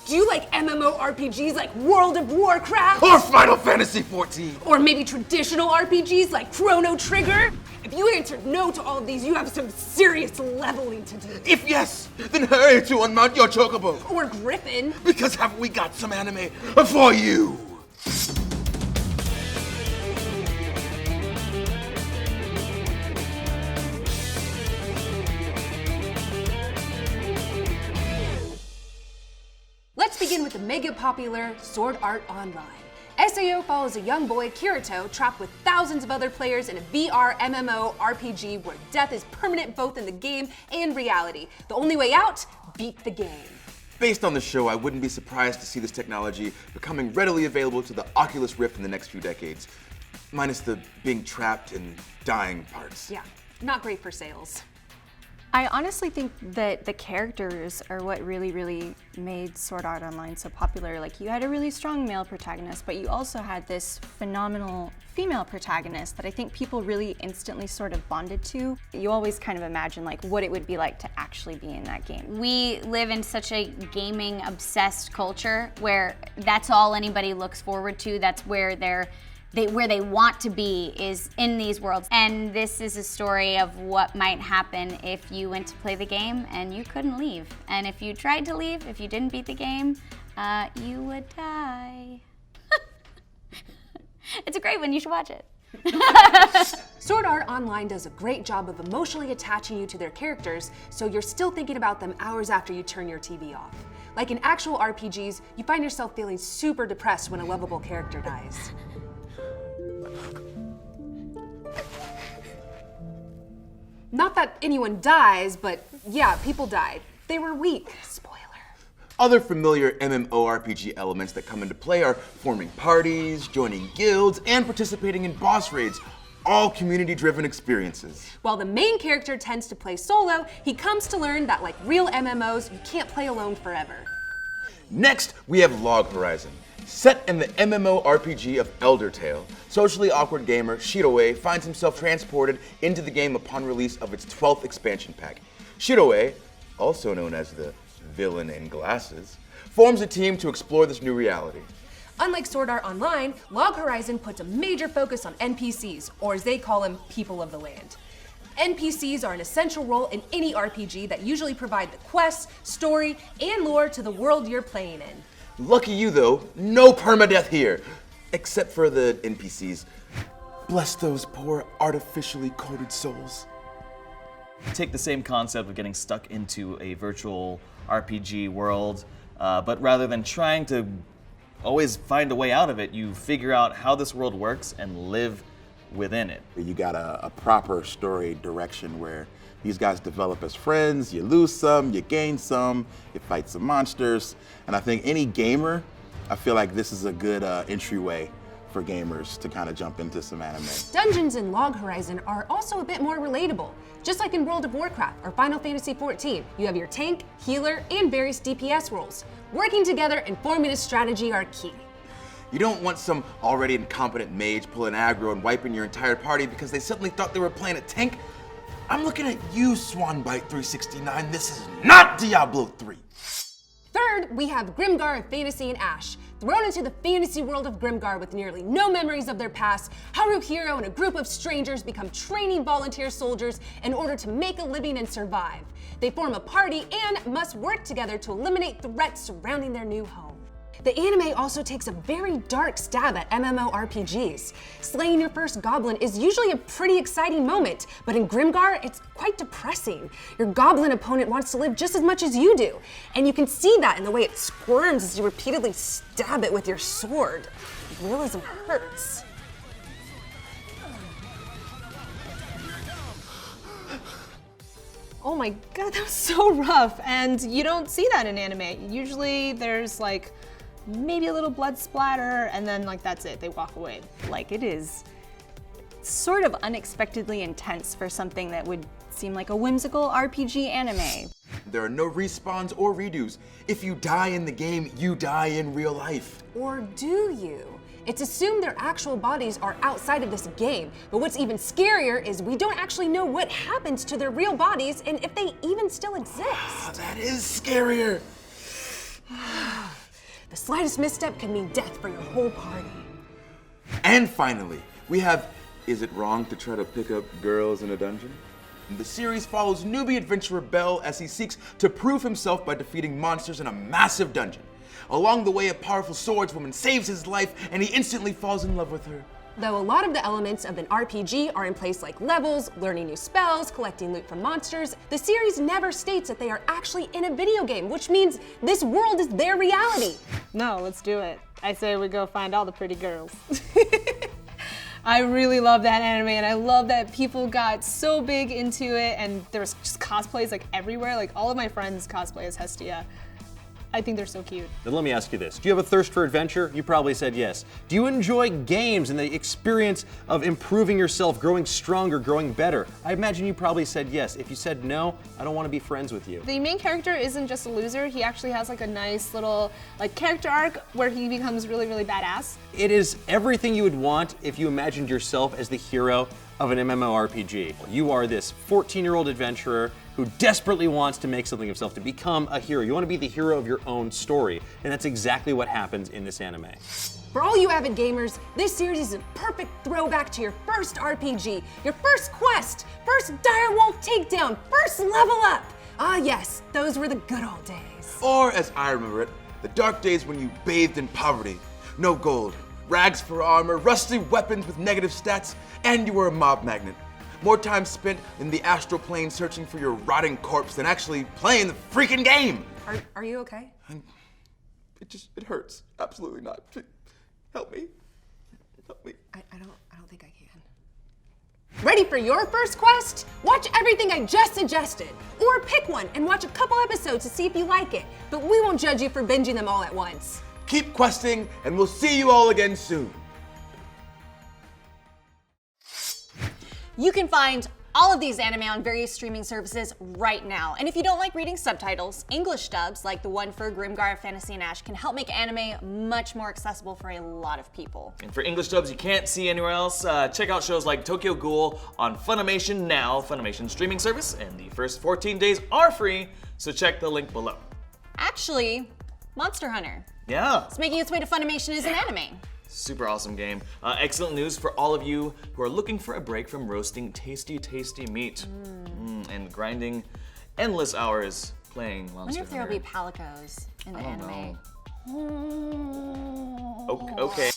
Do you like MMORPGs like World of Warcraft? Or Final Fantasy XIV? Or maybe traditional RPGs like Chrono Trigger? If you answered no to all of these, you have some serious leveling to do. If yes, then hurry to unmount your chocobo. Or Griffin. Because have we got some anime for you? Let's begin with the mega popular Sword Art Online. SAO follows a young boy, Kirito, trapped with thousands of other players in a VR MMO RPG where death is permanent both in the game and reality. The only way out? Beat the game. Based on the show, I wouldn't be surprised to see this technology becoming readily available to the Oculus Rift in the next few decades. Minus the being trapped and dying parts. Yeah, not great for sales. I honestly think that the characters are what really made Sword Art Online so popular. Like, you had a really strong male protagonist, but you also had this phenomenal female protagonist that I think people really instantly sort of bonded to. You always kind of imagine like what it would be like to actually be in that game. We live in such a gaming obsessed culture where that's all anybody looks forward to. That's where where they want to be is in these worlds. And this is a story of what might happen if you went to play the game and you couldn't leave. And if you tried to leave, if you didn't beat the game, you would die. It's a great one, you should watch it. Sword Art Online does a great job of emotionally attaching you to their characters, so you're still thinking about them hours after you turn your TV off. Like in actual RPGs, you find yourself feeling super depressed when a lovable character dies. Not that anyone dies, but yeah, people died. They were weak. Spoiler. Other familiar MMORPG elements that come into play are forming parties, joining guilds, and participating in boss raids, all community-driven experiences. While the main character tends to play solo, he comes to learn that like real MMOs, you can't play alone forever. Next, we have Log Horizon. Set in the MMORPG of Elder Tale, socially awkward gamer Shiroe finds himself transported into the game upon release of its 12th expansion pack. Shiroe, also known as the villain in glasses, forms a team to explore this new reality. Unlike Sword Art Online, Log Horizon puts a major focus on NPCs, or as they call them, people of the land. NPCs are an essential role in any RPG that usually provide the quests, story, and lore to the world you're playing in. Lucky you though, no permadeath here. Except for the NPCs. Bless those poor artificially coded souls. Take the same concept of getting stuck into a virtual RPG world, but rather than trying to always find a way out of it, you figure out how this world works and live within it. You got a proper story direction where these guys develop as friends, you lose some, you gain some, you fight some monsters. And I think any gamer, I feel like this is a good entryway for gamers to kind of jump into some anime. Dungeons in Log Horizon are also a bit more relatable. Just like in World of Warcraft or Final Fantasy XIV, you have your tank, healer, and various DPS roles. Working together and forming a strategy are key. You don't want some already incompetent mage pulling aggro and wiping your entire party because they suddenly thought they were playing a tank. I'm looking at you, Swanbite 369. This is not Diablo 3. Third, we have Grimgar of Fantasy and Ash. Thrown into the fantasy world of Grimgar with nearly no memories of their past, Haruhiro and a group of strangers become training volunteer soldiers in order to make a living and survive. They form a party and must work together to eliminate threats surrounding their new home. The anime also takes a very dark stab at MMORPGs. Slaying your first goblin is usually a pretty exciting moment, but in Grimgar, it's quite depressing. Your goblin opponent wants to live just as much as you do, and you can see that in the way it squirms as you repeatedly stab it with your sword. Realism hurts. Oh my god, that was so rough, and you don't see that in anime. Usually there's like maybe a little blood splatter, and then like that's it, they walk away. Like, it is sort of unexpectedly intense for something that would seem like a whimsical RPG anime. There are no respawns or redos. If you die in the game, you die in real life. Or do you? It's assumed their actual bodies are outside of this game, but what's even scarier is we don't actually know what happens to their real bodies and if they even still exist. That is scarier. The slightest misstep can mean death for your whole party. And finally, we have Is It Wrong to Try to Pick Up Girls in a Dungeon? The series follows newbie adventurer Bell as he seeks to prove himself by defeating monsters in a massive dungeon. Along the way, a powerful swordswoman saves his life and he instantly falls in love with her. Though a lot of the elements of an RPG are in place, like levels, learning new spells, collecting loot from monsters, the series never states that they are actually in a video game, which means this world is their reality. No, let's do it. I say we go find all the pretty girls. I really love that anime, and I love that people got so big into it, and there was just cosplays like everywhere. Like all of my friends cosplay as Hestia. I think they're so cute. Then let me ask you this. Do you have a thirst for adventure? You probably said yes. Do you enjoy games and the experience of improving yourself, growing stronger, growing better? I imagine you probably said yes. If you said no, I don't want to be friends with you. The main character isn't just a loser. He actually has like a nice little like character arc where he becomes really, really badass. It is everything you would want if you imagined yourself as the hero of an MMORPG. You are this 14-year-old adventurer who desperately wants to make something of himself, to become a hero. You want to be the hero of your own story, and that's exactly what happens in this anime. For all you avid gamers, this series is a perfect throwback to your first RPG, your first quest, first direwolf takedown, first level up. Ah yes, those were the good old days. Or, as I remember it, the dark days when you bathed in poverty. No gold, rags for armor, rusty weapons with negative stats, and you were a mob magnet. More time spent in the astral plane searching for your rotting corpse than actually playing the freaking game. Are you okay? It hurts. Absolutely not. Help me. Help me. I don't think I can. Ready for your first quest? Watch everything I just suggested. Or pick one and watch a couple episodes to see if you like it. But we won't judge you for binging them all at once. Keep questing, and we'll see you all again soon. You can find all of these anime on various streaming services right now. And if you don't like reading subtitles, English dubs, like the one for Grimgar, Fantasy and Ash, can help make anime much more accessible for a lot of people. And for English dubs you can't see anywhere else, check out shows like Tokyo Ghoul on Funimation Now, Funimation's streaming service, and the first 14 days are free, so check the link below. Actually, Monster Hunter. Yeah. It's making its way to Funimation as an anime. Super awesome game. Excellent news for all of you who are looking for a break from roasting tasty, tasty meat and grinding endless hours playing I Monster wonder if there will Hunter. be palicos in the anime. Okay.